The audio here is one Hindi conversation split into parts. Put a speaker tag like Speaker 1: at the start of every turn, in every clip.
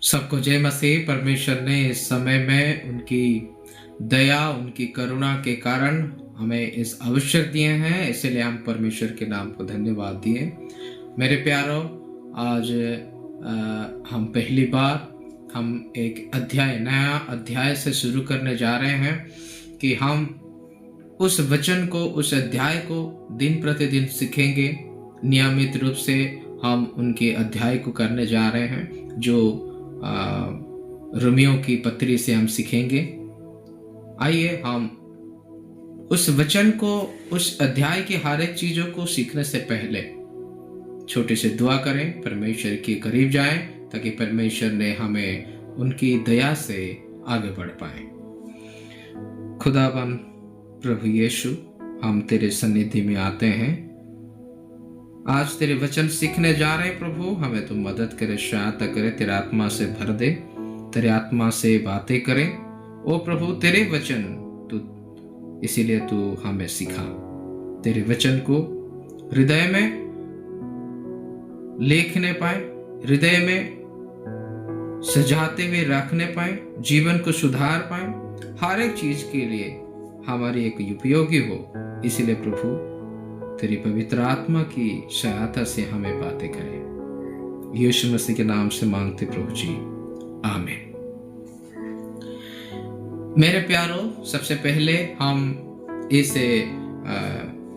Speaker 1: सबको जय मसीह। परमेश्वर ने इस समय में उनकी दया, उनकी करुणा के कारण हमें इस अवसर दिए हैं, इसलिए हम परमेश्वर के नाम को धन्यवाद दिए। मेरे प्यारों, आज हम पहली बार हम एक नया अध्याय से शुरू करने जा रहे हैं कि हम उस वचन को, उस अध्याय को दिन प्रतिदिन सीखेंगे। नियमित रूप से हम उनके अध्याय को करने जा रहे हैं जो रोमियो की पत्री से हम सीखेंगे। आइए हम उस वचन को, उस अध्याय की हर एक चीजों को सीखने से पहले छोटे से दुआ करें, परमेश्वर के करीब जाएं ताकि परमेश्वर ने हमें उनकी दया से आगे बढ़ पाए। खुदावन प्रभु यीशु, हम तेरे सन्निधि में आते हैं। आज तेरे वचन सीखने जा रहे हैं प्रभु, हमें तू मदद करे, सहायता करे, तेरे आत्मा से भर दे, तेरे आत्मा से बातें करे। ओ प्रभु, तेरे वचन तू, इसीलिए तू हमें सिखा। तेरे वचन को हृदय में लिखने पाए, हृदय में सजाते हुए रखने पाए, जीवन को सुधार पाए, हर एक चीज के लिए हमारी एक उपयोगी हो। इसलिए प्रभु तेरी पवित्र आत्मा की सहायता से हमें बातें करें। यीशु मसीह के नाम से मांगते प्रभु जी, आमीन। मेरे प्यारों, सबसे पहले हम इस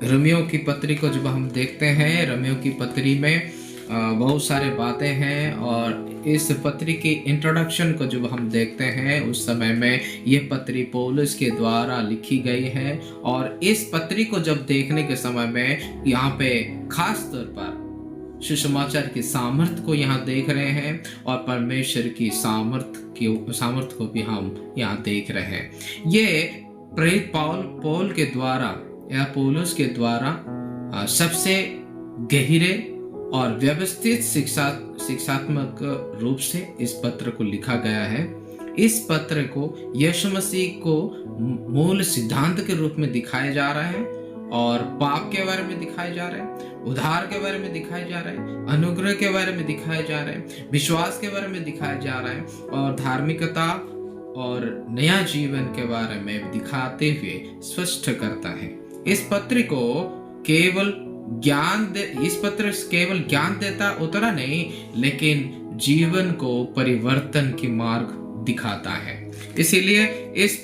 Speaker 1: रोमियो की पत्री को जब हम देखते हैं, रोमियो की पत्री में बहुत सारे बातें हैं और इस पत्री की इंट्रोडक्शन को जब हम देखते हैं उस समय में यह पत्री पौलुस के द्वारा लिखी गई है। और इस पत्री को जब देखने के समय में यहाँ पे खास तौर पर सुसमाचार की सामर्थ्य को यहाँ देख रहे हैं और परमेश्वर की सामर्थ्य को भी हम यहाँ देख रहे हैं। ये प्रेरित पौल के द्वारा या पौलुस के द्वारा सबसे गहरे और व्यवस्थित शिक्षात्मक रूप से इस पत्र को लिखा गया है। इस पत्र को यीशु मसीह को मूल सिद्धांत के रूप में दिखाया जा रहा है और पाप के बारे में दिखाया जा रहा है, उद्धार के बारे में दिखाया जा रहा है, अनुग्रह के बारे में दिखाया जा रहा है, विश्वास के बारे में दिखाया जा रहा है और धार्मिकता और नया जीवन के बारे में दिखाते हुए स्पष्ट करता है। इस पत्र को केवल केवल ज्ञान देता उतना नहीं, लेकिन जीवन को परिवर्तन की मार्ग दिखाता है। इसीलिए इस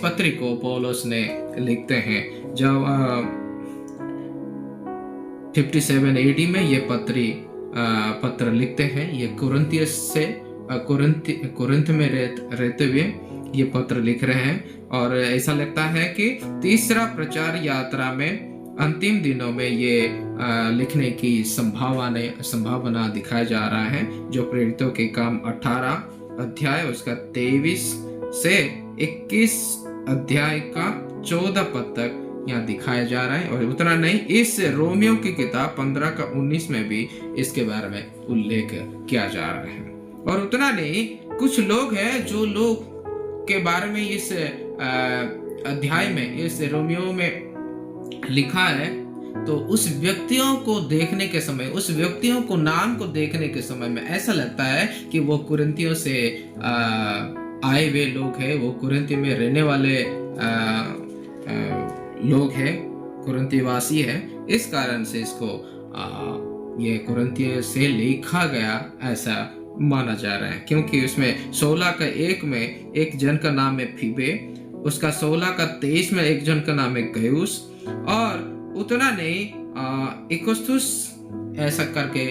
Speaker 1: पत्र को पौलुस ने लिखते हैं जब 57 AD में ये पत्र लिखते हैं। ये कुरिन्थ में रहते हुए ये पत्र लिख रहे हैं और ऐसा लगता है कि तीसरा प्रचार यात्रा में अंतिम दिनों में ये लिखने की संभावना दिखाया जा रहा है। जो प्रेरितों के काम 18 अध्याय उसका 23 से 21 अध्याय का 14 पद तक यहाँ दिखाया जा रहा है। और उतना नहीं, इस रोमियो की किताब 15 का 19 में भी इसके बारे में उल्लेख किया जा रहा है। और उतना नहीं, कुछ लोग हैं जो लोग के बारे में इस अध्याय में, इस रोमियो में लिखा है, तो उस व्यक्तियों को देखने के समय, उस व्यक्तियों को नाम को देखने के समय में ऐसा लगता है कि वो कुरिन्थियों से आए हुए लोग हैं, वो कुरिन्थ में रहने वाले लोग हैं, कुरिन्थ वासी है। इस कारण से इसको ये कुरिन्थियों से लिखा गया ऐसा माना जा रहा है, क्योंकि उसमें 16 का 1 में एक जन का नाम है फीबे, उसका 16 का 23 में एक जन का नाम है गयुस, और उतना नहीं इकोस्तुस ऐसा करके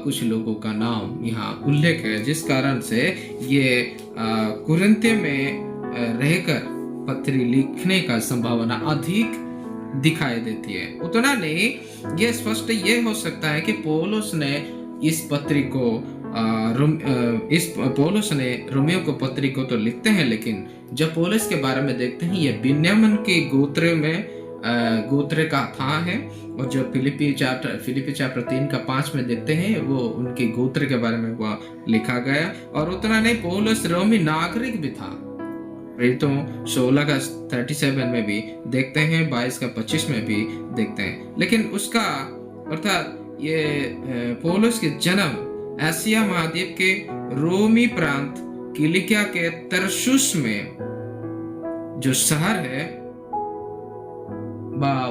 Speaker 1: कुछ लोगों का नाम यहाँ उल्लेख है, जिस कारण से ये कुरिन्थ में रहकर पत्री लिखने का संभावना अधिक दिखाई देती है। उतना नहीं, ये स्पष्ट ये हो सकता है कि पौलुस ने इस पत्री को पौलुस ने रोमियो को पत्री को तो लिखते हैं, लेकिन जब पौलुस के बारे में देखते हैं, ये बिन्यामिन के गोत्र का था है। और जो फिलिपी चैप्टर 3 का 5 में देखते हैं, वो उनके गोत्र के बारे में वो लिखा गया। और उतना नहीं, पौलुस रोमी नागरिक भी था। तो 16 का 37 में भी देखते हैं, 22 का 25 में भी देखते हैं। लेकिन उसका अर्थात ये पौलुस के जन्म एशिया महाद्वीप के रोमी प्रांत किलिकिया के तरसुस में जो शहर है,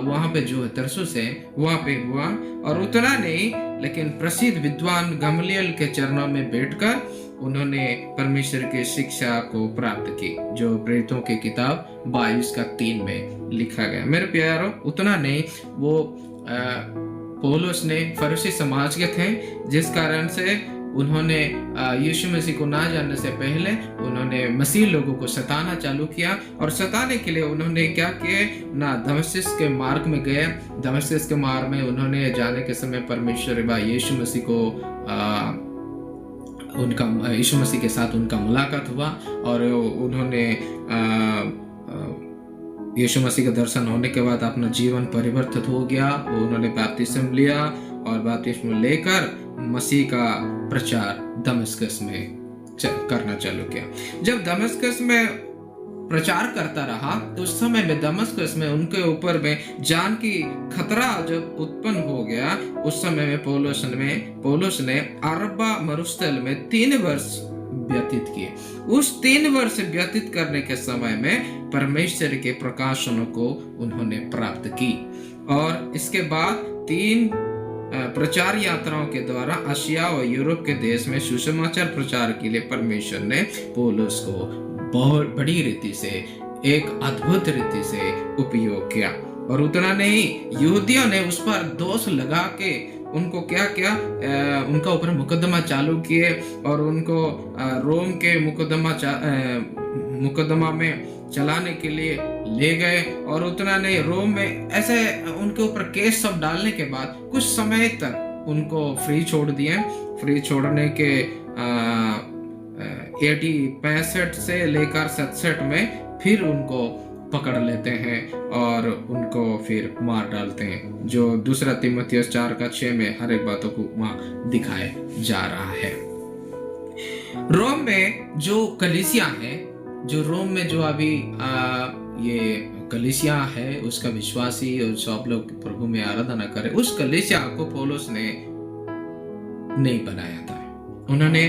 Speaker 1: वहां पे जो है तरसुस है, वहां पे हुआ। और उतना नहीं, लेकिन प्रसिद्ध विद्वान गमलियल के चरणों में बैठकर उन्होंने परमेश्वर की शिक्षा को प्राप्त की, जो प्रेरितों की किताब 22:3 में लिखा गया। मेरे प्यारों, उतना नहीं, वो पौलुस ने फरीसी समाज के थे, जिस कारण से उन्होंने यीशु मसीह को ना जानने से पहले उन्होंने मसीह लोगों को सताना चालू किया। और सताने के लिए उन्होंने क्या किया ना, दमिश्क के मार्ग में गए। दमिश्क के मार्ग में उन्होंने जाने के समय परमेश्वर यीशु मसीह को यीशु मसीह के साथ उनका मुलाकात हुआ, और उन्होंने यीशु मसीह का दर्शन होने के बाद अपना जीवन परिवर्तित हो गया। उन्होंने बपतिस्म लिया और बपतिस्म लेकर मसीह का प्रचार दमिश्क में करना चालू किया। जब दमिश्क में प्रचार करता रहा तो उस समय में दमिश्क में उनके ऊपर में जान की खतरा जब उत्पन्न हो गया, उस समय में पौलुस ने अरबा मरुस्थल में 3 वर्ष व्यतीत किए। उस 3 वर्ष व्यतीत करने के समय में परमेश्वर के प्रकाशनों को उन्होंने प्राप्त की, और इसके बाद 3 प्रचार यात्राओं के द्वारा आसिया और यूरोप के देश में सुसमाचार प्रचार के लिए परमेश्वर ने पौलुस को बहुत बड़ी रीति से, एक अद्भुत रीति से उपयोग किया। और उतना नहीं, यहूदियों ने उस पर दोष लगा के उनको क्या किया, उनका ऊपर मुकदमा चालू किए और उनको रोम के मुकदमा में चलाने के लिए ले गए। और उतना नहीं, रोम में ऐसे उनके ऊपर केस सब डालने के बाद कुछ समय तक उनको फ्री छोड़ दिए। फ्री छोड़ने के 65 से लेकर 67 में फिर उनको पकड़ लेते हैं और उनको फिर मार डालते हैं, जो 2 तीमुथियुस 4:6 में हर एक बातों को वहां दिखाया जा रहा है। रोम में जो कलीसिया है, जो रोम में जो अभी ये कलीसिया है, उसका विश्वासी और सब लोग प्रभु में आराधना करे, उस कलीसिया को पौलुस ने नहीं बनाया था, उन्होंने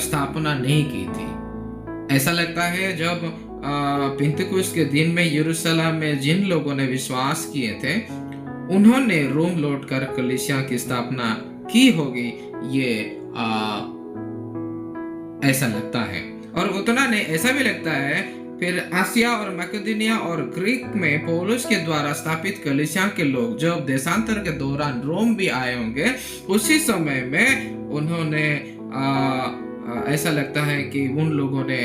Speaker 1: स्थापना नहीं की थी। ऐसा लगता है जब पिंतकुस्त के दिन में यरूशलेम में जिन लोगों ने विश्वास किए थे, उन्होंने रोम लौटकर कलीसिया की स्थापना की होगी, ये ऐसा लगता है। और उतना नहीं, ऐसा भी लगता है फिर आसिया और मैकेडोनिया और ग्रीक में पौलुस के द्वारा स्थापित कलीसिया के लोग जब देशांतर के दौरान रोम भी आए होंगे, उसी समय में उन्होंने ऐसा लगता है कि उन लोगों ने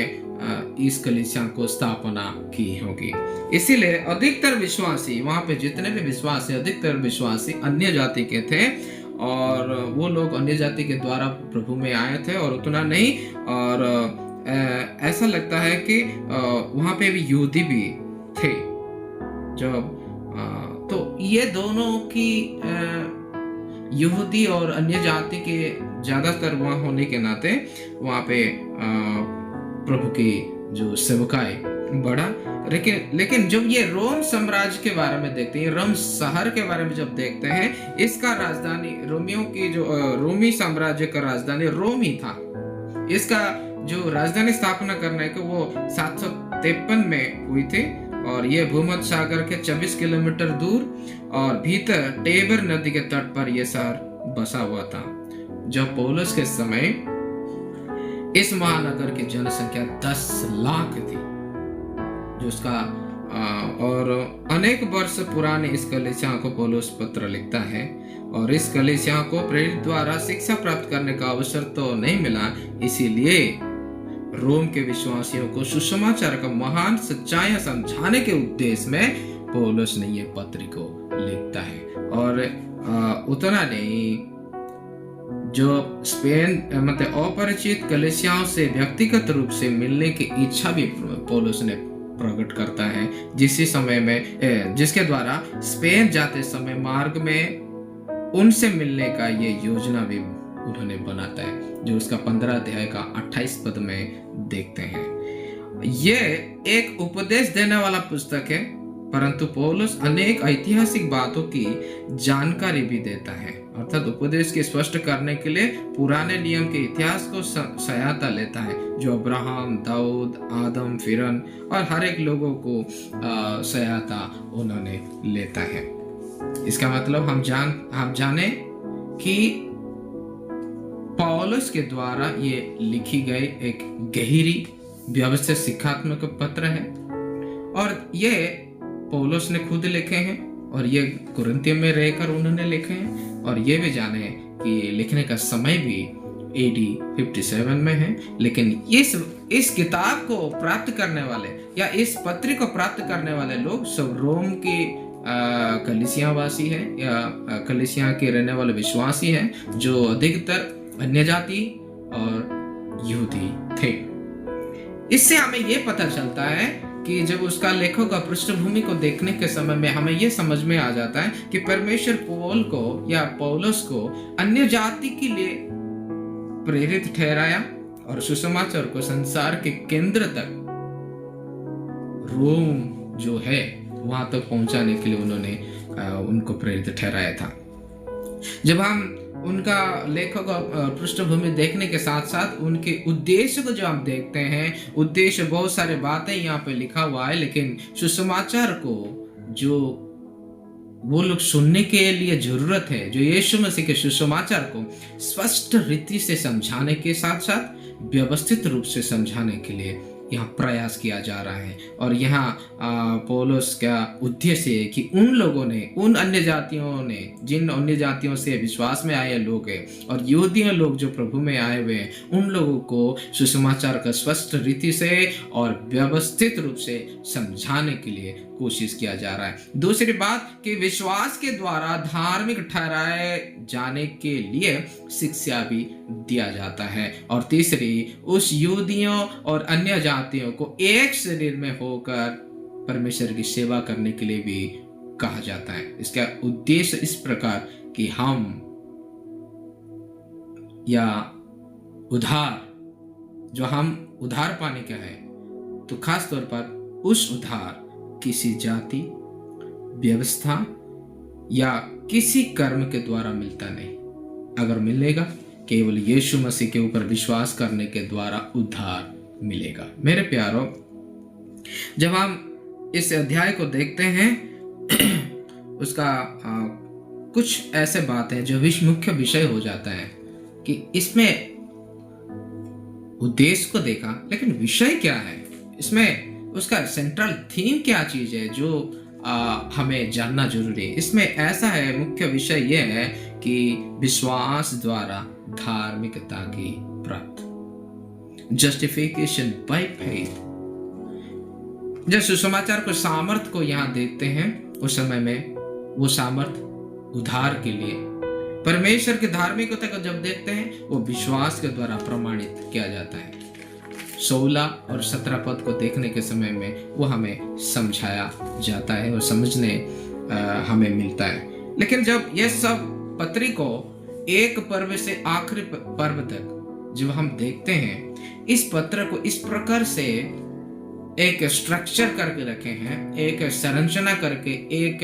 Speaker 1: इस कलीसिया को स्थापना की होगी। इसीलिए अधिकतर विश्वासी, वहां पे जितने भी विश्वासी, अधिकतर विश्वासी अन्य जाति के थे, और वो लोग अन्य जाति के द्वारा प्रभु में आए थे। और उतना नहीं, और ऐसा लगता है कि वहां पे भी यहूदी भी थे जब, तो ये दोनों की यहूदी और अन्य जाति के ज्यादातर वहां होने के नाते वहां पे प्रभु की जो सेवकाई बढ़ा। लेकिन जब ये रोम साम्राज्य के बारे में देखते हैं, रोम शहर के बारे में जब देखते हैं, इसका राजधानी रोमियों की जो रोमी साम्राज्य का राजधानी रोम ही था। इसका जो राजधानी स्थापना करने को वो 753 में हुई थी, और ये भूमध्य सागर के 24 किलोमीटर दूर और भीतर टेबर नदी के तट पर यह शहर बसा हुआ था। जब पौलुस के समय इस महानगर की जनसंख्या 10 लाख थी, जो उसका और अनेक वर्ष पुराने इस कलीसिया को पौलुस पत्र लिखता है। और इस कलीसिया को प्रेरित द्वारा शिक्षा प्राप्त करने का अवसर तो नहीं मिला, इसीलिए रोम के विश्वासियों को सुसमाचार का महान सच्चाइयां समझाने के उद्देश्य में पौलुस ने ये पत्र को लिखता है। और उतना नहीं, जो स्पेन मतलब अपरिचित कलीसियाओं से व्यक्तिगत रूप से मिलने की इच्छा भी पौलुस ने प्रकट करता है, जिसके द्वारा स्पेन जाते समय मार्ग में उनसे मिलने का ये योजना भी उन्होंने बनाता है, जो उसका 15 अध्याय का 28 पद में देखते हैं। ये एक उपदेश देने वाला पुस्तक है, परंतु पौलुस अनेक ऐतिहासिक बातों की जानकारी भी देता है। अर्थात उपदेश के स्पष्ट करने के लिए पुराने नियम के इतिहास को सहायता लेता है, जो अब्राहम, दाऊद, आदम, फिरौन और हर एक लोगों को सहायता उन्होंने लेता है। इसका मतलब हम जाने कि पौलुस के द्वारा ये लिखी गई एक गहरी व्यवस्थित शिक्षात्मक पत्र है, और ये पौलुस ने खुद लिखे हैं, और ये कुरिन्थियों में रहकर उन्होंने लिखे हैं, और ये भी जाने कि लिखने का समय भी AD 57 में है। लेकिन इस किताब को प्राप्त करने वाले या इस पत्र को प्राप्त करने वाले लोग सब रोम के कलीसिया वासी है या कलीसिया के रहने वाले विश्वासी हैं, जो अधिकतर अन्य जाति और यहूदी थे। इससे हमें यह पता चलता है कि जब उसका लेखक का पृष्ठभूमि को देखने के समय में हमें यह समझ में आ जाता है कि परमेश्वर पौलुस को अन्य जाति के लिए प्रेरित ठहराया और सुसमाचार को संसार के केंद्र तक, रोम जो है वहां तक पहुंचाने के लिए उन्होंने उनको प्रेरित ठहराया था। जब हम उनका लेखक पृष्ठभूमि देखने के साथ साथ उनके उद्देश्य को जो हम देखते हैं, उद्देश्य बहुत सारे बातें यहाँ पे लिखा हुआ है, लेकिन सुसमाचार को जो वो लोग सुनने के लिए जरूरत है, जो यीशु मसीह के सुसमाचार को स्पष्ट रीति से समझाने के साथ साथ व्यवस्थित रूप से समझाने के लिए यहाँ प्रयास किया जा रहा है। और यहाँ पौलुस का उद्देश्य है कि उन लोगों ने, उन अन्य जातियों ने, जिन अन्य जातियों से विश्वास में आए लोग हैं और यहूदी लोग जो प्रभु में आए हुए हैं, उन लोगों को सुसमाचार का स्पष्ट रीति से और व्यवस्थित रूप से समझाने के लिए कोशिश किया जा रहा है। दूसरी बात कि विश्वास के द्वारा धार्मिक ठहराए जाने के लिए शिक्षा भी दिया जाता है। और तीसरी, उस यहूदियों और अन्य जातियों को एक शरीर में होकर परमेश्वर की सेवा करने के लिए भी कहा जाता है। इसका उद्देश्य इस प्रकार कि हम या उधार पाने का है, तो खास तौर पर उस उधार किसी जाति, व्यवस्था या किसी कर्म के द्वारा मिलता नहीं। अगर मिलेगा, केवल यीशु मसीह के ऊपर विश्वास करने के द्वारा उद्धार मिलेगा। मेरे प्यारों, जब हम इस अध्याय को देखते हैं उसका कुछ ऐसे बातें हैं जो मुख्य विषय हो जाता है कि इसमें उद्देश्य को देखा, लेकिन विषय क्या है, इसमें उसका सेंट्रल थीम क्या चीज है जो हमें जानना जरूरी है। इसमें ऐसा है, मुख्य विषय यह है कि विश्वास द्वारा धार्मिकता की प्राप्ति, जस्टिफिकेशन बाय फेथ। जब सुसमाचार को सामर्थ को यहाँ देखते हैं, उस समय में वो सामर्थ उद्धार के लिए, परमेश्वर की धार्मिकता को जब देखते हैं, वो विश्वास के द्वारा प्रमाणित किया जाता है। 16 और 17 पद को देखने के समय में वो हमें समझाया जाता है और समझने हमें मिलता है। लेकिन जब यह सब पत्री को एक पर्व से आखिरी पर्व तक जब हम देखते हैं, इस पत्र को इस प्रकार से एक स्ट्रक्चर करके रखे हैं, एक संरचना करके, एक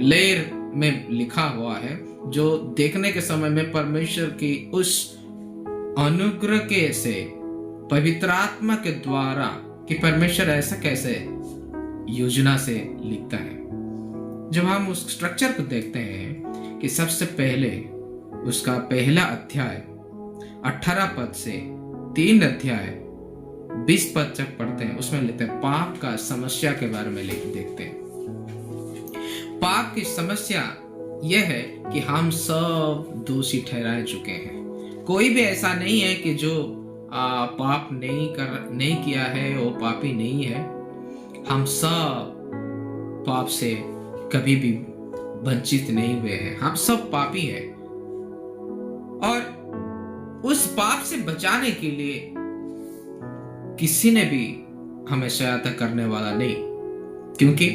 Speaker 1: लेयर में लिखा हुआ है, जो देखने के समय में परमेश्वर की उस अनुग्रह के से, पवित्र आत्मा के द्वारा, कि परमेश्वर ऐसा कैसे योजना से लिखता है। जब हम उस स्ट्रक्चर को देखते हैं कि सबसे पहले उसका पहला अध्याय 18 पद से 3 अध्याय 20 पद तक पढ़ते हैं, उसमें लेते हैं पाप का समस्या के बारे में देखते हैं। पाप की समस्या यह है कि हम सब दोषी ठहराए चुके हैं। कोई भी ऐसा नहीं है कि जो पाप नहीं किया है वो पापी नहीं है। हम सब पाप से कभी भी वंचित नहीं हुए हैं, हम सब पापी हैं। और उस पाप से बचाने के लिए किसी ने भी हमें सहायता करने वाला नहीं, क्योंकि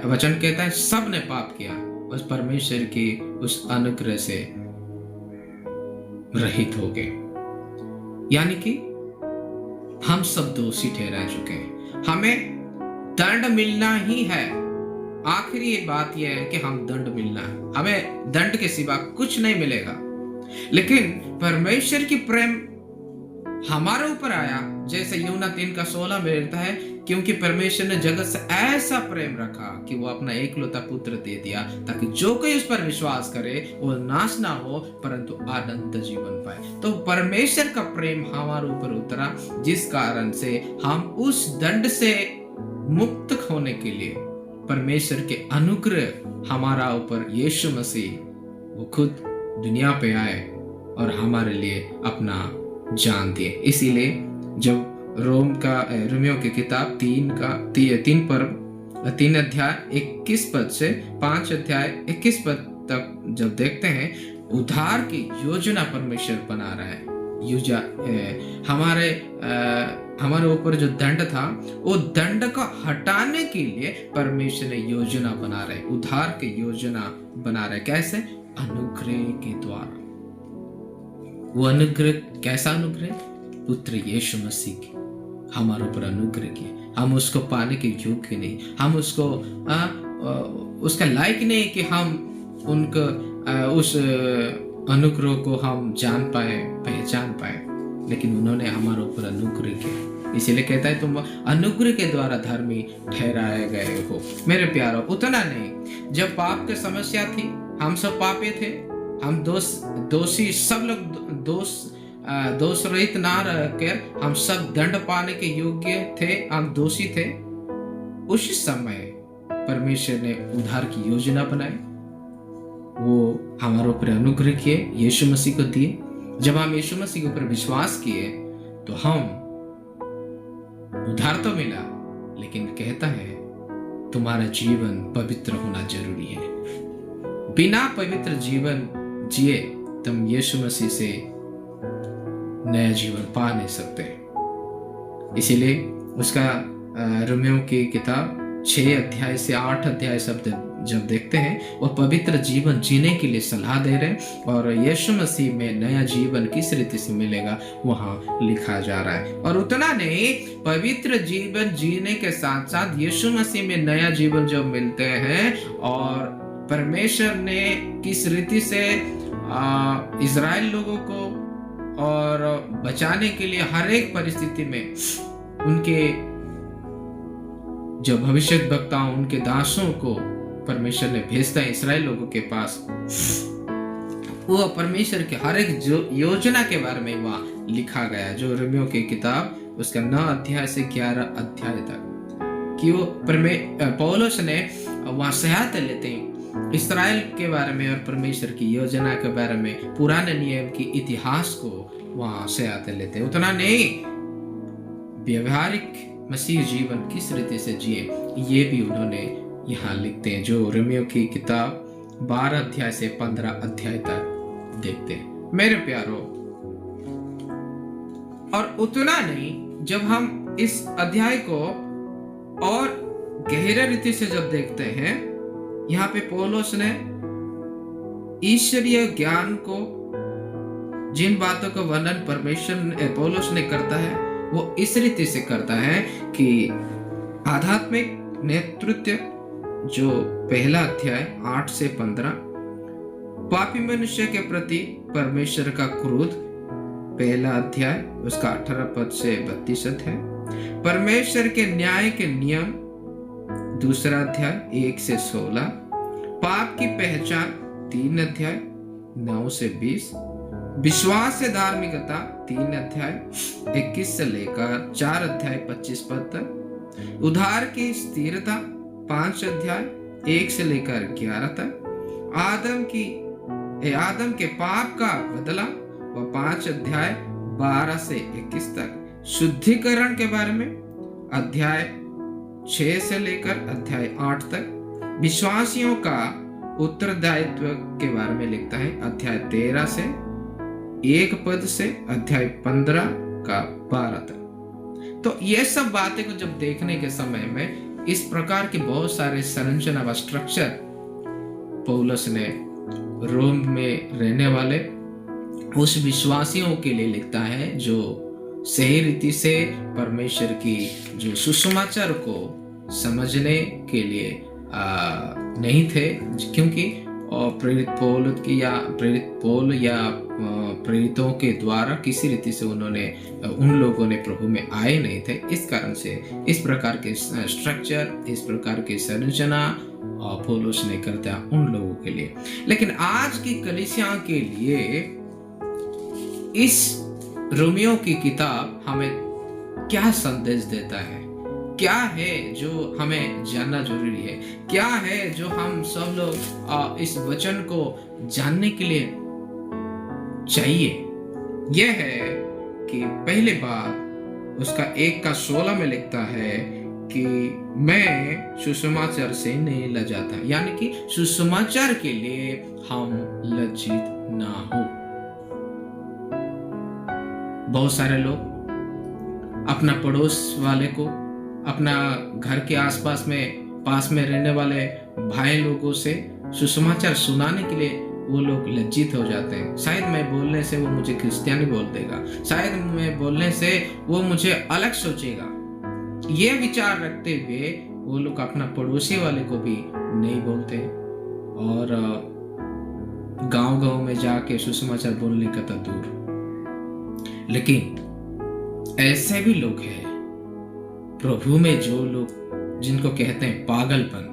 Speaker 1: वचन कहता है सब ने पाप किया, उस परमेश्वर की उस अनुग्रह से रहित हो गए। यानी कि हम सब दोषी ठहरा चुके हैं, हमें दंड मिलना ही है। आखिरी बात यह है कि हम दंड मिलना है, हमें दंड के सिवा कुछ नहीं मिलेगा। लेकिन परमेश्वर की प्रेम हमारे ऊपर आया, जैसे यूहन्ना 3:16 में लिखता है, क्योंकि परमेश्वर ने जगत से ऐसा प्रेम रखा कि वो अपना एकलौता पुत्र दे दिया, ताकि जो कोई उस पर विश्वास करे वो नाश ना हो परंतु अनंत जीवन पाए। तो परमेश्वर का प्रेम हमारे ऊपर उतरा, जिस कारण से हम उस दंड से मुक्त होने के लिए परमेश्वर के अनुग्रह हमारा ऊपर यीशु मसीह वो खुद दुनिया पे आए और हमारे लिए अपना जान दिए। इसीलिए जब रोमियो की किताब 3 अध्याय 21 पद से 5 अध्याय 21 पद तक जब देखते हैं, उद्धार की योजना परमेश्वर बना रहा है। हमारे ऊपर जो दंड था वो दंड को हटाने के लिए परमेश्वर ने योजना बना रहे, उद्धार की योजना बना रहे। कैसे? अनुग्रह के द्वारा। वो अनुग्रह कैसा अनुग्रह? पुत्र यीशु मसीह की हमारे ऊपर अनुग्रह किए। हम उसको पाने के योग्य नहीं, हम उसको उसका लायक नहीं कि हम उनको उस अनुग्रह को हम जान पाए, पहचान पाए, लेकिन उन्होंने हमारे ऊपर अनुग्रह किया। इसीलिए कहता है तुम अनुग्रह के द्वारा धर्मी ठहराए गए हो। मेरे प्यारो, उतना नहीं, जब पाप की समस्या थी, हम सब पापी थे, हम दोषी, सब लोग दोष रहित ना रहकर हम सब दंड पाने के योग्य थे, हम दोषी थे। उस समय परमेश्वर ने उद्धार की योजना बनाई, वो हमारे ऊपर अनुग्रह किए, यीशु मसीह को दिए। जब हम यीशु मसीह के ऊपर विश्वास किए तो हम उद्धार तो मिला, लेकिन कहता है तुम्हारा जीवन पवित्र होना जरूरी है। बिना पवित्र जीवन जिए तुम यीशु मसीह से नया जीवन पा नहीं सकते। इसीलिए उसका रोमियो की किताब 6 अध्याय से 8 अध्याय शब्द जब देखते हैं, वो पवित्र जीवन जीने के लिए सलाह दे रहे हैं, और यीशु मसीह में नया जीवन किस रीति से मिलेगा वहां लिखा जा रहा है। और उतना नहीं, पवित्र जीवन जीने के साथ साथ यीशु मसीह में नया जीवन जब मिलते हैं, और परमेश्वर ने किस रीति से इजराइल लोगों को और बचाने के लिए हर एक परिस्थिति में उनके जो भविष्यद्वक्ताओं, उनके दासों को परमेश्वर ने भेजता है इस्राएल लोगों के पास, वो परमेश्वर के हर एक जो योजना के बारे में वहां लिखा गया, जो रोमियो की किताब उसका 9 अध्याय से 11 अध्याय तक, कि वो पौलुस ने वहां सहायता लेते हैं इस्राएल के बारे में और परमेश्वर की योजना के बारे में, पुराने नियम की इतिहास को वहां से आते लेते हैं। उतना नहीं, व्यवहारिक मसीह जीवन किस रीति से जिए ये भी उन्होंने यहाँ लिखते हैं, जो रोमियो की किताब 12 अध्याय से 15 अध्याय तक देखते हैं। मेरे प्यारो, और उतना नहीं, जब हम इस अध्याय को और गहरे रीति से जब देखते हैं, यहाँ पे पौलुस ने ईश्वरीय ज्ञान को, जिन बातों का वर्णन पौलुस ने करता है, वो इस रीति से करता है कि आध्यात्मिक नेतृत्व, जो पहला अध्याय 8 से 15, पापी मनुष्य के प्रति परमेश्वर का क्रोध, पहला अध्याय उसका 18 पद से 32 है, परमेश्वर के न्याय के नियम, दूसरा अध्याय 1 से 16, पाप की पहचान 3 अध्याय 9 से 20, विश्वास से धार्मिकता 3 अध्याय 21 से लेकर 4 अध्याय 25 पद तक, उद्धार की स्थिरता 5 अध्याय 1 से लेकर 11 तक, आदम के पाप का बदला व 5 अध्याय 12 से 21 तक, शुद्धिकरण के बारे में अध्याय 6 से लेकर अध्याय 8 तक, विश्वासियों का उत्तरदायित्व के बारे में लिखता है अध्याय 13 से 1 पद से अध्याय 15 का 12 तक। तो ये सब बातें को जब देखने के समय में इस प्रकार के बहुत सारे संरचना व स्ट्रक्चर पौलुस ने रोम में रहने वाले उस विश्वासियों के लिए लिखता है, जो सही रीति से परमेश्वर की जो सुसमाचार को समझने के लिए नहीं थे, क्योंकि प्रेरित पौल या प्रेरितों के द्वारा किसी रीति से उन लोगों ने प्रभु में आए नहीं थे। इस कारण से इस प्रकार के स्ट्रक्चर, इस प्रकार की संरचना पौलुस ने करता उन लोगों के लिए। लेकिन आज की कलीसिया के लिए इस रोमियो की किताब हमें क्या संदेश देता है? क्या है जो हमें जानना जरूरी है? क्या है जो हम सब लोग इस वचन को जानने के लिए चाहिए? यह है कि पहली बात उसका 1:16 में लिखता है कि मैं सुसमाचार से नहीं लजाता, यानी कि सुसमाचार के लिए हम लज्जित ना हो। बहुत सारे लोग अपना पड़ोस वाले को, अपना घर के आसपास में पास में रहने वाले भाई लोगों से सुसमाचार सुनाने के लिए वो लोग लज्जित हो जाते हैं। शायद मैं बोलने से वो मुझे क्रिश्चियनी बोल देगा, शायद मैं बोलने से वो मुझे अलग सोचेगा। ये विचार रखते हुए वो लोग अपना पड़ोसी वाले को भी नहीं बोलते और गांव-गांव में जाके सुसमाचार बोलने का तो दूर। लेकिन ऐसे भी लोग हैं प्रभु में, जो लोग जिनको कहते हैं पागलपन,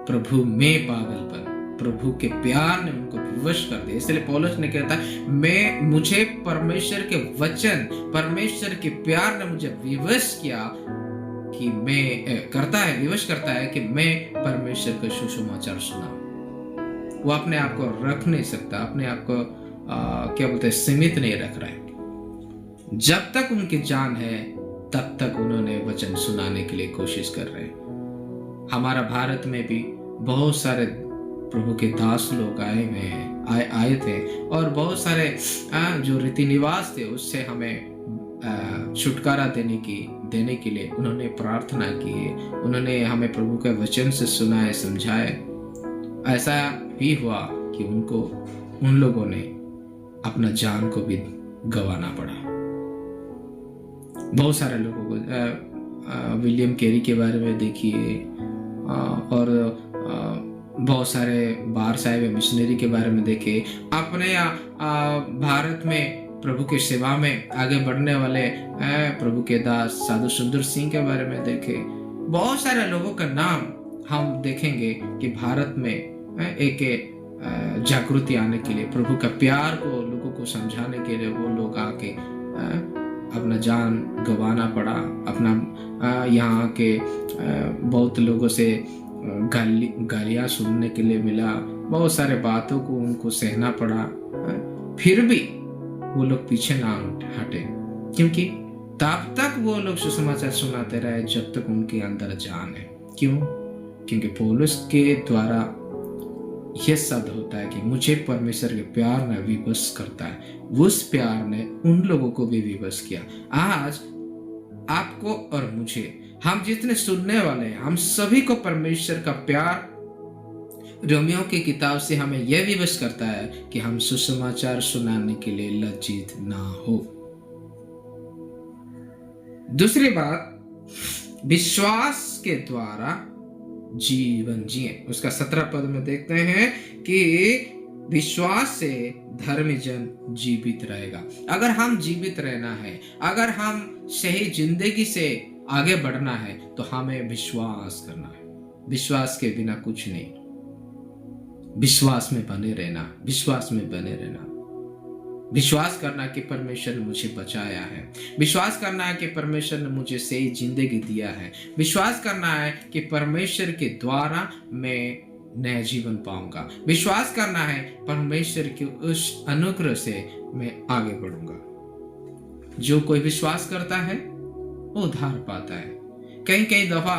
Speaker 1: प्रभु में पागलपन, प्रभु के प्यार ने उनको विवश कर दिया। इसलिए पौलुस ने कहता है मुझे परमेश्वर के वचन, परमेश्वर के प्यार ने मुझे विवश किया कि विवश करता है कि मैं परमेश्वर का सुसमाचार सुनाऊं। वो अपने आप को रख नहीं सकता, अपने आप को क्या बोलते हैं, सीमित नहीं रख रहा है। जब तक उनकी जान है तब तक उन्होंने वचन सुनाने के लिए कोशिश कर रहे हैं। हमारा भारत में भी बहुत सारे प्रभु के दास लोग आए थे और बहुत सारे जो रीति निवास थे उससे हमें छुटकारा देने के लिए उन्होंने प्रार्थना की है। उन्होंने हमें प्रभु के वचन से सुनाए, समझाए। ऐसा भी हुआ कि उन लोगों ने अपना जान को भी गंवाना पड़ा। बहुत सारे लोगों को विलियम कैरी के बारे में देखिए और बहुत सारे बाहर से आए हुए मिशनरी के बारे में देखिए। अपने भारत में प्रभु की सेवा में आगे बढ़ने वाले प्रभु के दास साधु सुंदर सिंह के बारे में देखे। बहुत सारे लोगों का नाम हम देखेंगे कि भारत में एक जागृति आने के लिए, प्रभु का प्यार को लोगों को समझाने के लिए वो लोग आके अपना जान गंवाना पड़ा। अपना यहाँ के बहुत लोगों से गालियाँ सुनने के लिए मिला, बहुत सारे बातों को उनको सहना पड़ा। फिर भी वो लोग पीछे ना हटे, क्योंकि तब तक वो लोग सुसमाचार सुनाते रहे जब तक उनके अंदर जान है। क्यों? क्योंकि पौलुस के द्वारा यह शब्द होता है कि मुझे परमेश्वर के प्यार ने विवश करता है। उस प्यार ने उन लोगों को भी विवश किया। आज आपको और मुझे, हम जितने सुनने वाले हैं, हम सभी को परमेश्वर का प्यार रोमियो की किताब से हमें यह विवश करता है कि हम सुसमाचार सुनाने के लिए लज्जित ना हो। दूसरी बात, विश्वास के द्वारा जीवन जिए। उसका 17 पद में देखते हैं कि विश्वास से धर्मी जन जीवित रहेगा। अगर हम जीवित रहना है, अगर हम सही जिंदगी से आगे बढ़ना है, तो हमें विश्वास करना है। विश्वास के बिना कुछ नहीं। विश्वास में बने रहना, विश्वास में बने रहना। विश्वास करना कि परमेश्वर ने मुझे बचाया है, विश्वास करना है कि परमेश्वर ने मुझे सही जिंदगी दिया है, विश्वास करना है कि परमेश्वर के द्वारा मैं नया जीवन पाऊंगा, विश्वास करना है परमेश्वर के उस अनुग्रह से मैं आगे बढ़ूंगा। जो कोई विश्वास करता है वो उद्धार पाता है। कई दफा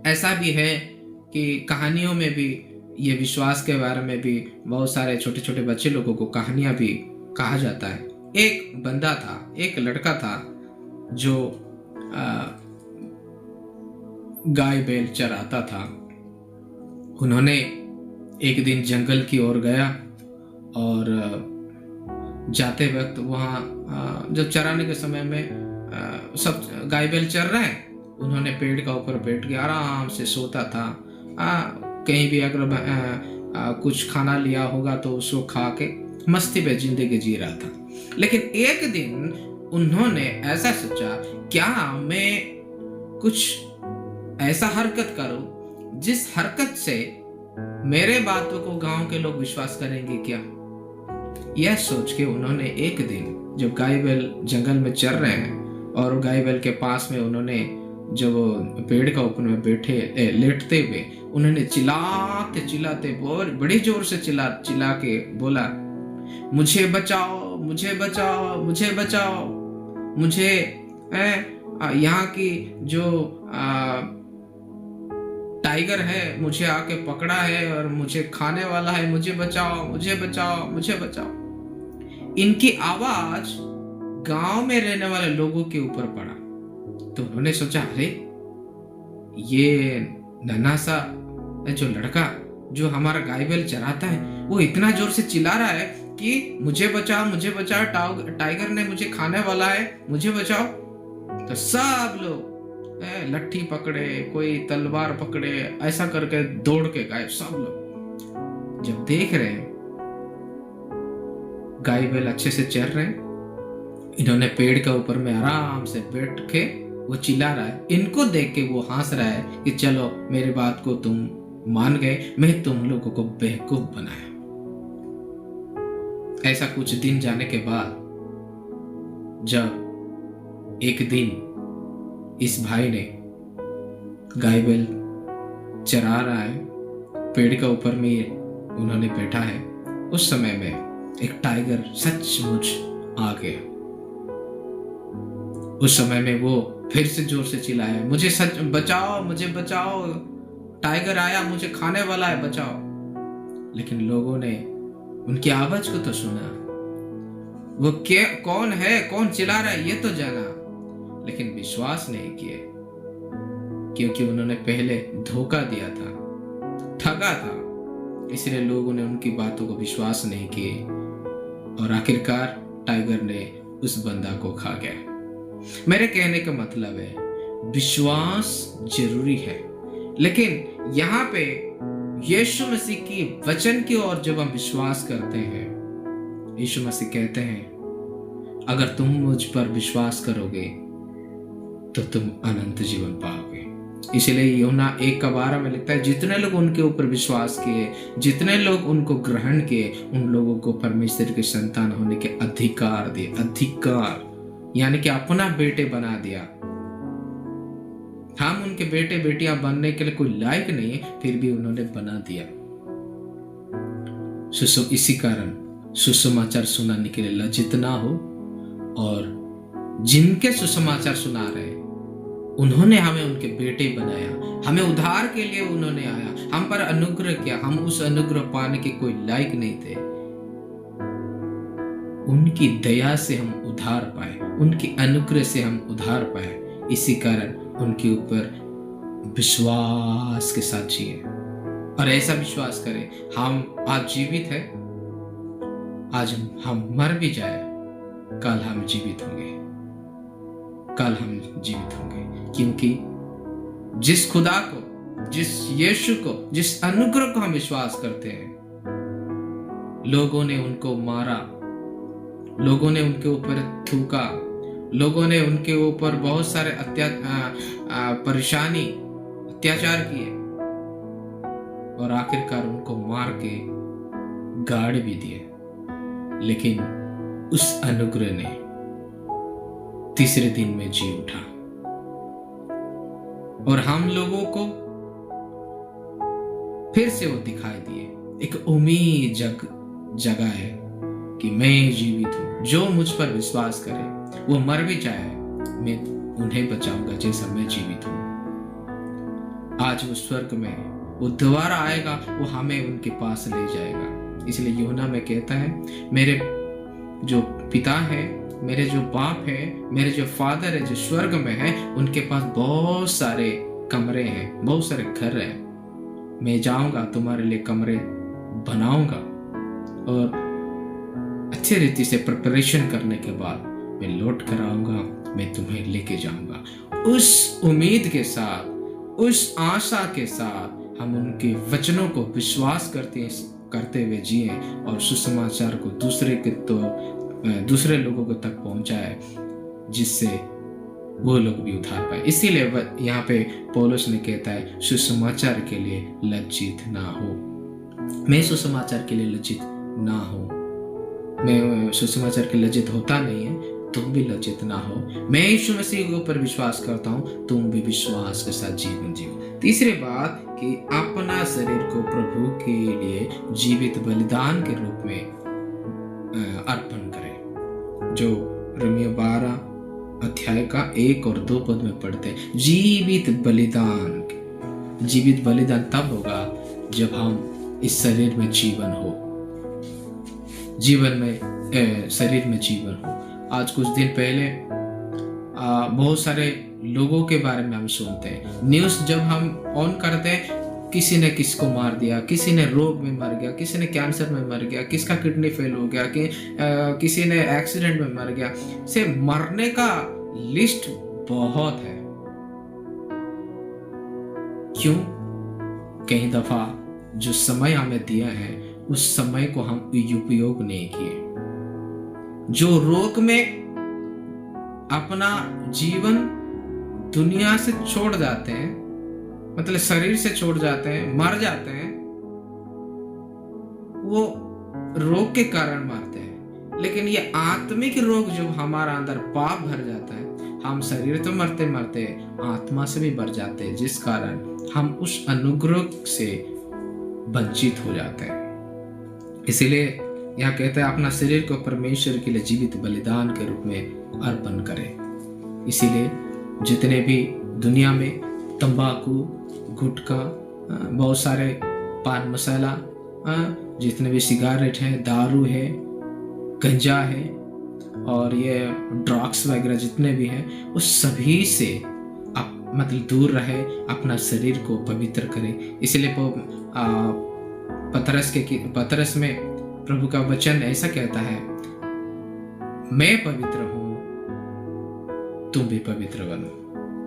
Speaker 1: ऐसा भी है कि कहानियों में भी ये विश्वास के बारे में भी बहुत सारे छोटे छोटे बच्चे लोगों को कहानियां भी कहा जाता है। एक बंदा था, एक लड़का था जो गाय बैल चराता था। उन्होंने एक दिन जंगल की ओर गया और जाते वक्त वहाँ जब चराने के समय में सब गाय बैल चर रहे हैं उन्होंने पेड़ का ऊपर बैठ के आराम से सोता था। कहीं भी अगर कुछ खाना लिया होगा तो उसको खा के मस्ती में जिंदगी जी रहा था। लेकिन एक दिन उन्होंने ऐसा सोचा, क्या मैं कुछ ऐसा हरकत करूं जिस हरकत से मेरे बातों को गांव के लोग विश्वास करेंगे क्या। यह सोच के उन्होंने एक दिन जब गाय बैल जंगल में चर रहे हैं और गाय बैल के पास में उन्होंने जब पेड़ का ऊपर में बैठे लेटते हुए उन्होंने चिल्लाते चिल्लाते बहुत बड़ी जोर से चिल्ला के बोला, मुझे बचाओ, मुझे बचाओ, मुझे बचाओ, मुझे यहाँ की जो टाइगर है मुझे आके पकड़ा है और मुझे खाने वाला है, मुझे बचाओ, मुझे बचाओ, मुझे बचाओ। इनकी आवाज गांव में रहने वाले लोगों के ऊपर पड़ा तो उन्होंने सोचा, अरे ये नन्हा सा जो लड़का जो हमारा गाय बैल चराता है वो इतना जोर से चिल्ला रहा है कि मुझे बचाओ, मुझे बचाओ, टाइगर ने मुझे खाने वाला है, मुझे बचाओ। तो सब लोग लट्ठी पकड़े, कोई तलवार पकड़े, ऐसा करके दौड़ के गए। सब लोग जब देख रहे हैं गाय बैल अच्छे से चर रहे हैं, इन्होंने पेड़ के ऊपर में आराम से बैठ के वो चिल्ला रहा है, इनको देख के वो हंस रहा है कि चलो मेरी बात को तुम मान गए, मैं तुम लोगों को बेवकूफ बनाया। ऐसा कुछ दिन जाने के बाद जब एक दिन इस भाई ने गाय बैल चरा रहा है, पेड़ के ऊपर में उन्होंने बैठा है, उस समय में एक टाइगर सचमुच आ गया। उस समय में वो फिर से जोर से चिल्लाया, मुझे सच बचाओ, मुझे बचाओ, टाइगर आया, मुझे खाने वाला है, बचाओ। लेकिन लोगों ने उनकी आवाज को तो सुना, वो कौन है, कौन चिल्ला रहा है ये तो जाना, लेकिन विश्वास नहीं किए क्योंकि उन्होंने पहले धोखा दिया था, ठगा था। इसलिए लोगों ने उनकी बातों को विश्वास नहीं किए और आखिरकार टाइगर ने उस बंदा को खा गया। मेरे कहने का मतलब है विश्वास जरूरी है, लेकिन यहाँ पे यीशु मसीह की वचन की ओर जब हम विश्वास करते हैं, यीशु मसीह कहते हैं अगर तुम मुझ पर विश्वास करोगे तो तुम अनंत जीवन पाओगे। इसलिए यूहन्ना 1:12 में लिखता है, जितने लोग उनके ऊपर विश्वास किए, जितने लोग उनको ग्रहण किए, उन लोगों को परमेश्वर के संतान होने के अधिकार दिए। अधिकार यानी कि अपना बेटे बना दिया। हम उनके बेटे बेटियां बनने के लिए कोई लायक नहीं है, फिर भी उन्होंने बना दिया। इसी कारण सुसमाचार सुनाने के लिए लज्जित ना हो, और जिनके सुसमाचार सुना रहे उन्होंने हमें उनके बेटे बनाया, हमें उद्धार के लिए उन्होंने आया, हम पर अनुग्रह किया, हम उस अनुग्रह पाने के कोई लायक नहीं थे। उनकी दया से हम उद्धार पाए, उनकी अनुग्रह से हम उद्धार पाए। इसी कारण उनके ऊपर विश्वास के साथ जिए और ऐसा विश्वास करें, हम आज जीवित है, आज हम मर भी जाए, कल हम जीवित होंगे, कल हम जीवित होंगे, क्योंकि जिस खुदा को, जिस यीशु को, जिस अनुग्रह को हम विश्वास करते हैं, लोगों ने उनको मारा, लोगों ने उनके ऊपर थूका, लोगों ने उनके ऊपर बहुत सारे परेशानी, अत्याचार किए और आखिरकार उनको मार के गाड़ भी दिए। लेकिन उस अनुग्रह ने तीसरे दिन में जी उठा और हम लोगों को फिर से वो दिखाई दिए। एक उम्मीद जगह है कि मैं जीवित हूं, जो मुझ पर विश्वास करे वो मर भी जाए, मैं उन्हें बचाऊंगा जैसा मैं जीवित हूं। आज वो स्वर्ग में वो दोबारा आएगा, वो हमें उनके पास ले जाएगा। इसलिए यूहन्ना में कहता है, मेरे जो पिता है, मेरे जो बाप है, मेरे जो फादर है जो स्वर्ग में है, उनके पास बहुत सारे कमरे हैं, बहुत सारे घर हैं। मैं जाऊंगा, तुम्हारे लिए कमरे बनाऊंगा और अच्छी रीति से प्रिपरेशन करने के बाद मैं लौट कर आऊंगा मैं तुम्हें लेके जाऊंगा। उस उम्मीद के साथ, उस आशा के साथ हम उनके वचनों को विश्वास करते हुए जिए और सुसमाचार को दूसरे लोगों को तक पहुंचाए, जिससे वो लोग भी उधार पाए। इसीलिए यहाँ पे पौलुस ने कहता है सुसमाचार के लिए लज्जित ना हो। मैं सुसमाचार के लिए लज्जित ना हो। मैं सुसमाचार के लज्जित होता नहीं है, तुम भी लज्जित ना हो। मैं यीशु मसीह के ऊपर विश्वास करता हूँ, तुम भी विश्वास के साथ जीवन जियो। तीसरी बात कि अपना शरीर को प्रभु के लिए जीवित बलिदान के रूप में अर्पण करें, जो रोमियो 12 अध्याय का 1 और 2 पद में पढ़ते हैं। जीवित बलिदान तब होगा जब हम इस शरीर में शरीर में जीवन हो। आज कुछ दिन पहले बहुत सारे लोगों के बारे में हम सुनते हैं। न्यूज़ जब हम ऑन करते हैं, किसी ने किसको मार दिया, किसी ने रोग में मर गया, किसी ने कैंसर में मर गया, किसका किडनी फेल हो गया, किसी ने एक्सीडेंट में मर गया। से मरने का लिस्ट बहुत है। क्यों? कई दफा जो समय हमें दिया है उस समय को हम उपयोग नहीं किए। जो रोग में अपना जीवन दुनिया से छोड़ जाते हैं, मतलब शरीर से छोड़ जाते हैं, मर जाते हैं, वो रोग के कारण मरते हैं। लेकिन ये आत्मिक रोग जो हमारा अंदर पाप भर जाता है, हम शरीर तो मरते मरते आत्मा से भी भर जाते हैं, जिस कारण हम उस अनुग्रह से वंचित हो जाते हैं। इसीलिए यहाँ कहते हैं अपना शरीर को परमेश्वर के लिए जीवित बलिदान के रूप में अर्पण करें। इसीलिए जितने भी दुनिया में तंबाकू, गुटखा, बहुत सारे पान मसाला, जितने भी सिगारेट है, दारू है, गंजा है और ये ड्रग्स वगैरह जितने भी हैं, उस सभी से मतलब दूर रहे, अपना शरीर को पवित्र करें। इसलिए पतरस में प्रभु का वचन ऐसा कहता है, मैं पवित्र हूं, तुम भी पवित्र बनो।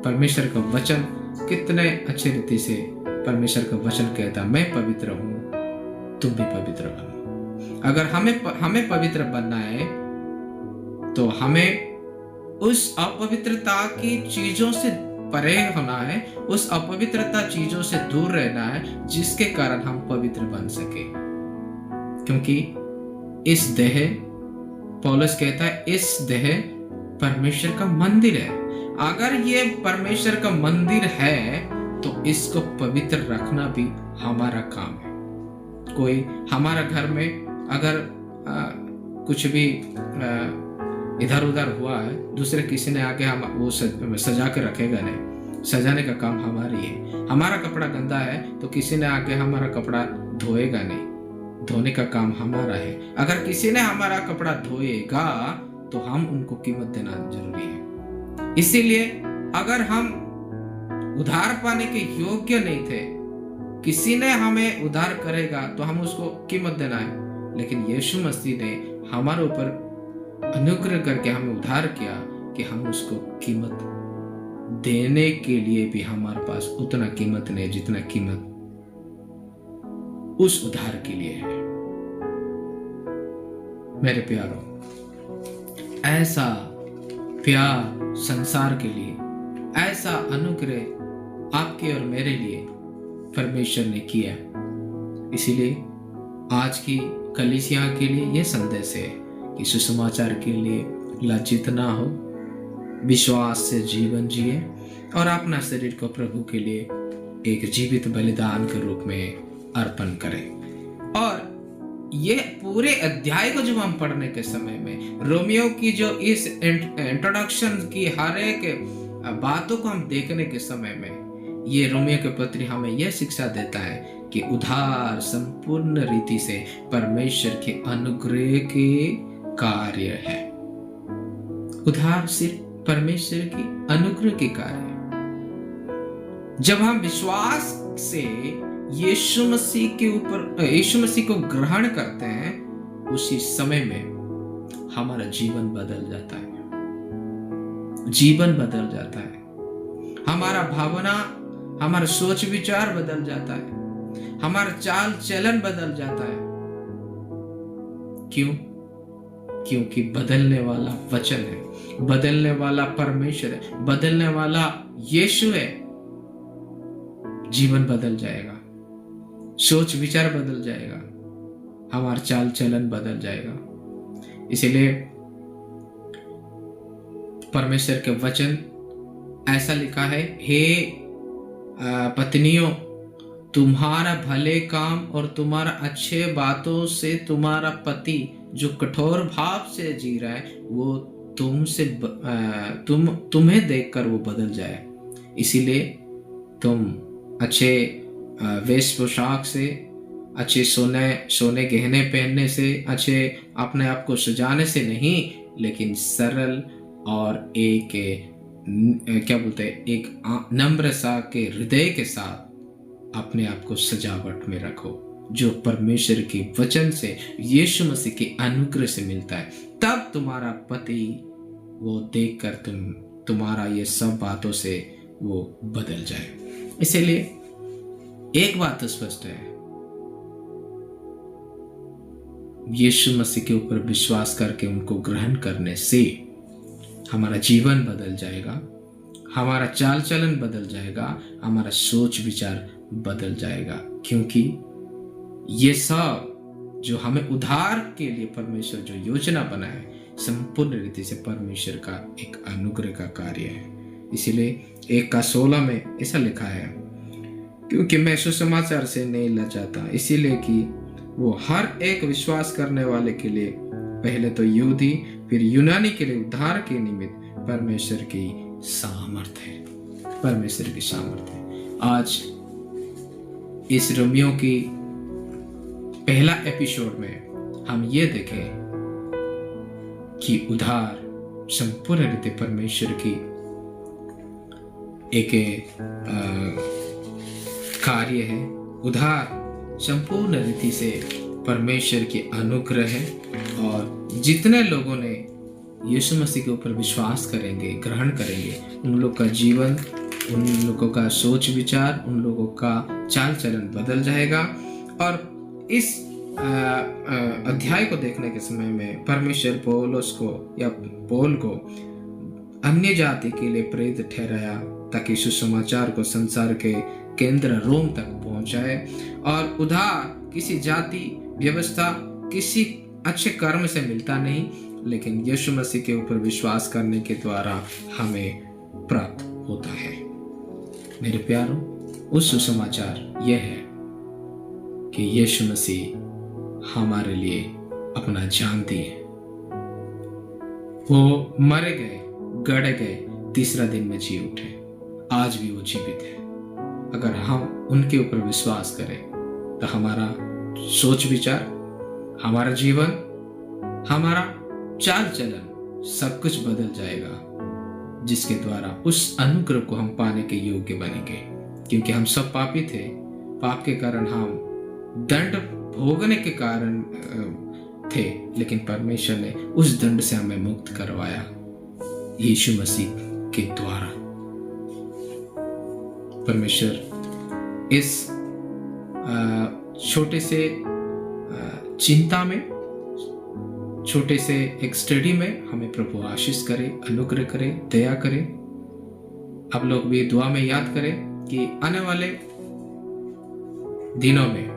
Speaker 1: परमेश्वर का वचन कितने अच्छे रीति से परमेश्वर का वचन कहता है, मैं पवित्र हूं, तुम भी पवित्र बनो। अगर हमें पवित्र बनना है तो हमें उस अपवित्रता की चीजों से परे होना है, उस अपवित्रता चीजों से दूर रहना है, जिसके कारण हम पवित्र बन सके। क्योंकि इस देह, पौलुस कहता है, इस देह परमेश्वर का मंदिर है। अगर ये परमेश्वर का मंदिर है तो इसको पवित्र रखना भी हमारा काम है। कोई हमारा घर में अगर कुछ भी इधर उधर हुआ है, दूसरे किसी ने आके हम वो सजा के रखेगा नहीं। सजाने का काम हमारी है। हमारा कपड़ा गंदा है तो किसी ने आके हमारा कपड़ा धोएगा नहीं, धोने का काम हमारा है। अगर किसी ने हमारा कपड़ा धोएगा तो हम उनको कीमत देना जरूरी है। इसीलिए अगर हम उधार पाने के योग्य नहीं थे, किसी ने हमें उधार करेगा तो हम उसको कीमत देना है। लेकिन यीशु मसीह ने हमारे ऊपर अनुग्रह करके हमें उधार किया कि हम उसको कीमत देने के लिए भी हमारे पास उतना कीमत नहीं जितना कीमत उस उधार के लिए है। मेरे प्यारों, ऐसा प्यार संसार के लिए, ऐसा अनुग्रह आपके और मेरे लिए परमेश्वर ने किया। इसीलिए आज की कलीसिया के लिए यह संदेश है कि सुसमाचार के लिए लज्जित ना हो, विश्वास से जीवन जिए और अपना शरीर को प्रभु के लिए एक जीवित बलिदान के रूप में अर्पण करें। और ये पूरे अध्याय को जब हम पढ़ने के समय में, रोमियो की जो इस इंट्रोडक्शन की हर एक बातों को हम देखने के समय में, ये रोमियो के पत्री हमें यह शिक्षा देता है कि उधार संपूर्ण रीति से परमेश्वर के अनुग्रह के कार्य है। उधार सिर्फ परमेश्वर की अनुग्रह के कार्य है। जब हम विश्वास से यीशु मसीह को ग्रहण करते हैं, उसी समय में हमारा जीवन बदल जाता है। जीवन बदल जाता है, हमारा भावना, हमारा सोच विचार बदल जाता है, हमारा चाल चलन बदल जाता है। क्यों? क्योंकि बदलने वाला वचन है, बदलने वाला परमेश्वर है, बदलने वाला यीशु है। जीवन बदल जाएगा, सोच विचार बदल जाएगा, हमारा चाल चलन बदल जाएगा। इसीलिए परमेश्वर के वचन ऐसा लिखा है, हे पत्नियों, तुम्हारा भले काम और तुम्हारा अच्छे बातों से तुम्हारा पति जो कठोर भाव से जी रहा है वो तुम्हें देखकर वो बदल जाए। इसीलिए तुम अच्छे वेश पोशाक से, अच्छे सोने गहने पहनने से, अच्छे अपने आप को सजाने से नहीं, लेकिन सरल और एक नम्र सा के हृदय के साथ अपने आप को सजावट में रखो, जो परमेश्वर के वचन से, यीशु मसीह के अनुग्रह से मिलता है। तब तुम्हारा पति वो देखकर तुम्हारा ये सब बातों से वो बदल जाए। इसीलिए एक बात स्पष्ट है, यीशु मसीह के ऊपर विश्वास करके उनको ग्रहण करने से हमारा जीवन बदल जाएगा, हमारा चाल चलन बदल जाएगा, हमारा सोच विचार बदल जाएगा। क्योंकि ये सब जो हमें उद्धार के लिए परमेश्वर जो योजना बनाए, संपूर्ण रीति से परमेश्वर का एक अनुग्रह का कार्य है। इसीलिए 1:16 में ऐसा लिखा है, क्योंकि मैं सुसमाचार से नहीं लजाता, इसीलिए कि वो हर एक विश्वास करने वाले के लिए, पहले तो यहूदी फिर यूनानी के लिए उद्धार के निमित्त परमेश्वर की सामर्थ्य है, परमेश्वर की सामर्थ्य है। आज इस रोमियो की पहला एपिसोड में हम ये देखें कि उद्धार संपूर्ण रीति परमेश्वर की एक कार्य है। उद्धार संपूर्ण रीति से परमेश्वर की अनुग्रह है, और जितने लोगों ने यीशु मसीह के ऊपर विश्वास करेंगे, ग्रहण करेंगे, उन लोग का जीवन, उन लोगों का सोच विचार, उन लोगों का चाल चलन बदल जाएगा। और इस अध्याय को देखने के समय में परमेश्वर पौलुस को या पौल को अन्य जाति के लिए प्रेरित ठहराया, ताकि सुसमाचार को संसार के केंद्र रोम तक पहुंचाए। और उद्धार किसी जाति, व्यवस्था, किसी अच्छे कर्म से मिलता नहीं, लेकिन यीशु मसीह के ऊपर विश्वास करने के द्वारा हमें प्राप्त होता है। मेरे प्यारों, उस सुसमाचार यह है कि यीशु मसीह हमारे लिए अपना जान दिए, वो मरे गए, गड़े गए, तीसरा दिन में जी उठे, आज भी वो जीवित है। अगर हम उनके ऊपर विश्वास करें तो हमारा सोच विचार, हमारा जीवन, हमारा चाल चलन सब कुछ बदल जाएगा, जिसके द्वारा उस अनुग्रह को हम पाने के योग्य बनेंगे। क्योंकि हम सब पापी थे, पाप के कारण हम दंड भोगने के कारण थे, लेकिन परमेश्वर ने उस दंड से हमें मुक्त करवाया यीशु मसीह के द्वारा। परमेश्वर इस छोटे से चिंता में, छोटे से एक स्टडी में हमें प्रभु आशीष करे, अनुग्रह करे, दया करे। आप लोग भी दुआ में याद करें कि आने वाले दिनों में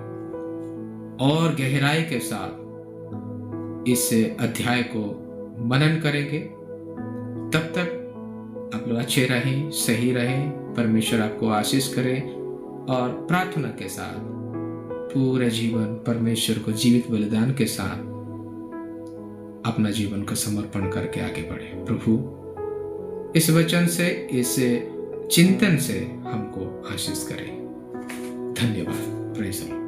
Speaker 1: और गहराई के साथ इस अध्याय को मनन करेंगे। तब तक आप लोग अच्छे रहें, सही रहें, परमेश्वर आपको आशीष करे, और प्रार्थना के साथ पूरे जीवन परमेश्वर को जीवित बलिदान के साथ अपना जीवन को समर्पण करके आगे बढ़े। प्रभु इस वचन से, इस चिंतन से हमको आशीष करे। धन्यवाद। Praise the Lord.